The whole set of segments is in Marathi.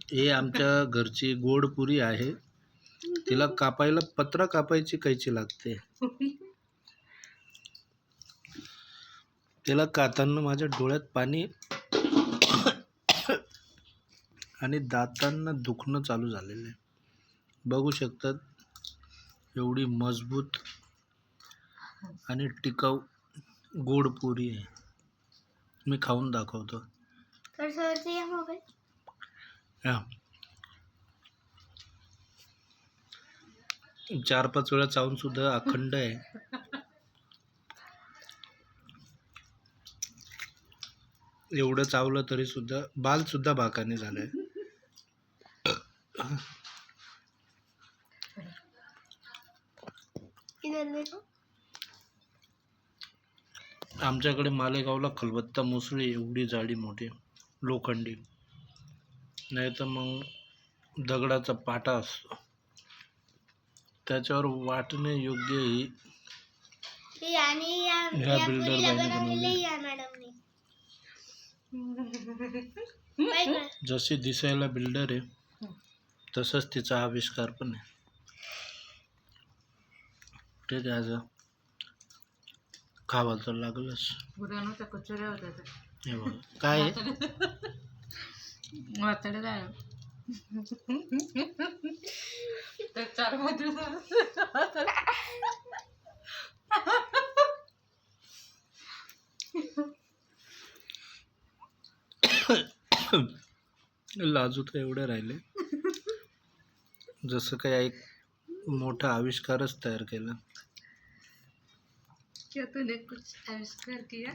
हे आमच्या घरची गोड पुरी आहे. तिला कापायला पत्रा कापायची कैची लागते. तिला खाताना माझ्या डोळ्यात पाणी आणि दातांना दुखणं चालू झालेलं आहे. बघू शकतात एवढी मजबूत आणि टिकाऊ गोड पुरी आहे. मी खाऊन दाखवतो. हा. 4-5 वेळा चावून सुद्धा अखंड आहे. एवढं चावलं तरी सुद्धा बाल सुद्धा बाकाने झालंय. आमच्याकडे मालेगावला खलबत्ता मुसळी एवढी जाडी मोठी लोखंडी, नाही तर मग दगडाचा पाटा असतो, त्याच्यावर वाटणे योग्य ही ह्या बिल्डर बनवली. जशी दिसायला बिल्डर आहे तसंच तिचा आविष्कार पण आहे. ठीक आहे, आज खावा तर लागलंच. हे बघा काय आहे? लाजू तर एवढे राहिले जसं काही एक मोठा आविष्कारच तयार केला. क्या तूने कुछ आविष्कार किया?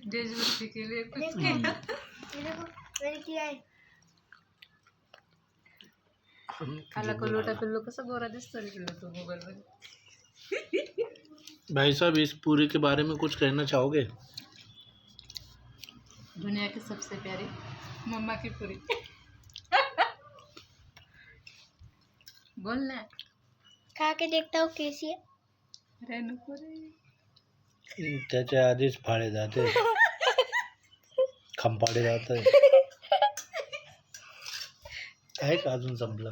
देशभक्ति के लिए कुछ किया? काला को लोटा पिल्लू कसा गोरा दिसतो रे पिल्लू तो मोबाइल में. भाई साहब, इस पूरी के बारे में कुछ कहना चाहोगे? दुनिया की सबसे प्यारी मम्मा की पूरी. बोल ना. खा के देखता हूँ कैसी है. त्याच्या आधीच फाळे जाते, खंपाडे जाते. आहे का अजून संपलं?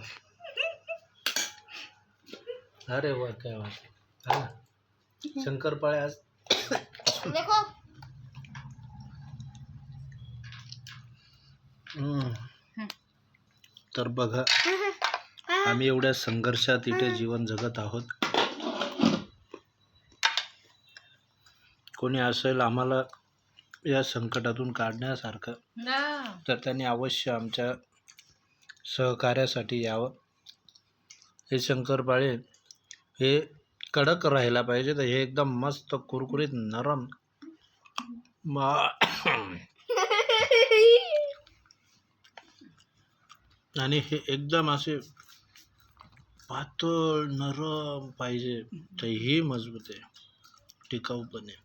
अरे वा, काय वाट हा शंकरपाळे आज. तर बघा, आम्ही एवढ्या संघर्षात इथे जीवन जगत आहोत. कोणी असेल आम्हाला या संकटातून काढण्यासारखं तर त्यांनी अवश्य आमच्या सहकार्यासाठी यावं. हे शंकरपाळे हे कडक राहायला पाहिजे, तर हे एकदम मस्त कुरकुरीत नरम आणि हे एकदम असे पातळ नरम पाहिजे, तर हे मजबूत आहे, टिकाऊ पण आहे.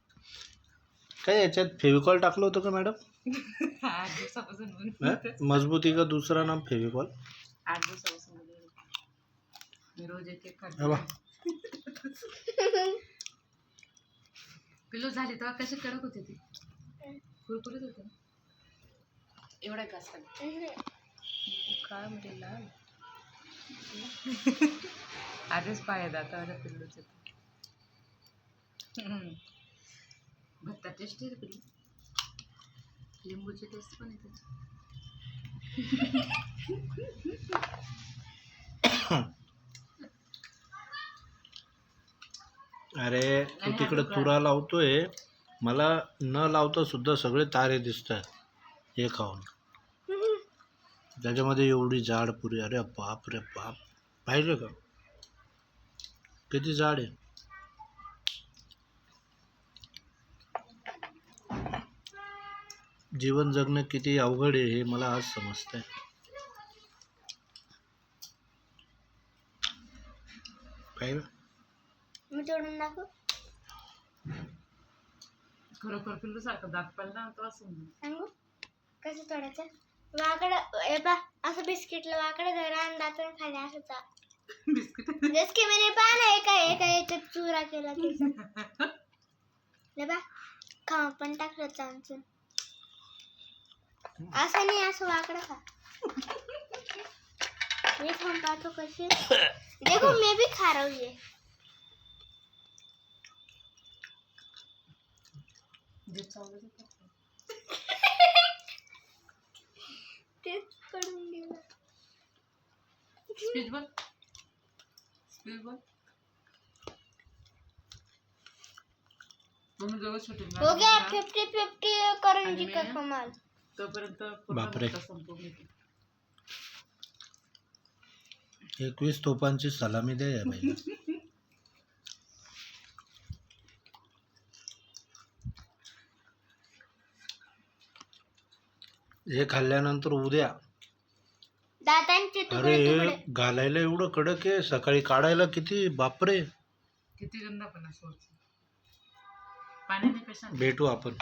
काय याच्यात फेविकॉल टाकलं होतं का मॅडम? 8 दिवसापासून मजबूती का दुसरा नाम फेविकॉल. 8 दिवसापासून मी रोज एक पिल्लू झाली तेव्हा कशी कडक होती ती, कुरकुरीत होते. एवढा घास काय म्हणजे लाल आधीच पाय जाता माझ्या पिल्लूचे. भत्ता टेस्ट आहे पिल्लू, लिंबूची टेस्ट पण येते. अरे तू तिकडे तुरा लावतोय, मला न लावता सुद्धा सगळे तारे दिसतात हे खाऊन. त्याच्यामध्ये एवढी जाड पुरी, अरे बाप रे बाप, पाहिजे का किती जाड आहे. जीवन जगणं किती अवघड आहे हे मला आज समजतंय. पाहिजे मी तोडून दाखव. खरोखर पिल्लू सारखं दात पडला ना तो असं सांगू कसं तोडायचं. वाकडं असं बिस्किटला वाकडं धरा आणि दातून खाली असं बिस्किट. जस की मैंने पाहा एका याच्यात चुरा केला त्याचा बा खा पण टाकलं चांचून. असं नाही, असं वाकडं खा. मी खाऊन पाहतो कशी. देखो मैं भी खा रहा हूँ ये. तेच पडून गेलं. स्पीच बोल. स्पीच बोल. तुम्ही जवळ शूटिंग हो गया 50-50 करंजी का कमाल. तोपर्यंत बापरे. संपवून घेते. 21 तोफांची सलामी द्या या बाईला. हे खाल्ल्यानंतर उद्या दातांचे तुकडे अरे तुकडे. घालायला एवढं कडक आहे, सकाळी काढायला किती बापरे. किती गंदा पण असं पाण्याने कशा भेटू आपण.